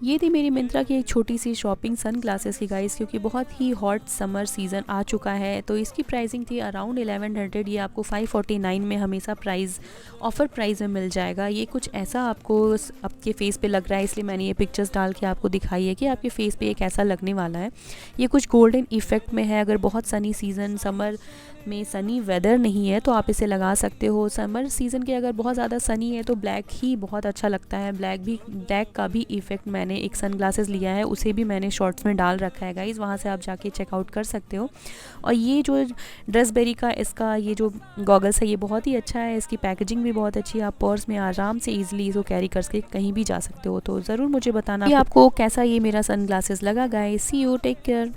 ये थी मेरी मिंत्रा की एक छोटी सी शॉपिंग सन ग्लासेस की गाइस, क्योंकि बहुत ही हॉट समर सीज़न आ चुका है। तो इसकी प्राइसिंग थी अराउंड 1100। ये आपको 549 में हमेशा प्राइस ऑफ़र प्राइस में मिल जाएगा। ये कुछ ऐसा आपको आपके फेस पे लग रहा है, इसलिए मैंने ये पिक्चर्स डाल के आपको दिखाई है कि आपके फेस पे ये कैसा लगने वाला है। ये कुछ गोल्डन इफ़ेक्ट में है। अगर बहुत सनी सीज़न समर में सनी वेदर नहीं है तो आप इसे लगा सकते हो। समर सीज़न के अगर बहुत ज़्यादा सनी है तो ब्लैक ही बहुत अच्छा लगता है। ब्लैक का भी इफ़ेक्ट मैंने एक सन ग्लासेस लिया है, उसे भी मैंने शॉर्ट्स में डाल रखा है गाइज़, वहाँ से आप जाके चेकआउट कर सकते हो। और ये जो ड्रेसबेरी का इसका ये जो गॉगल्स है ये बहुत ही अच्छा है। इसकी पैकेजिंग भी बहुत अच्छी है। आप पर्स में आराम से ईजिली इसको कैरी करके कहीं भी जा सकते हो। तो ज़रूर मुझे बताना कि आपको कैसा ये मेरा सन ग्लासेस लगा guys. See you, take care.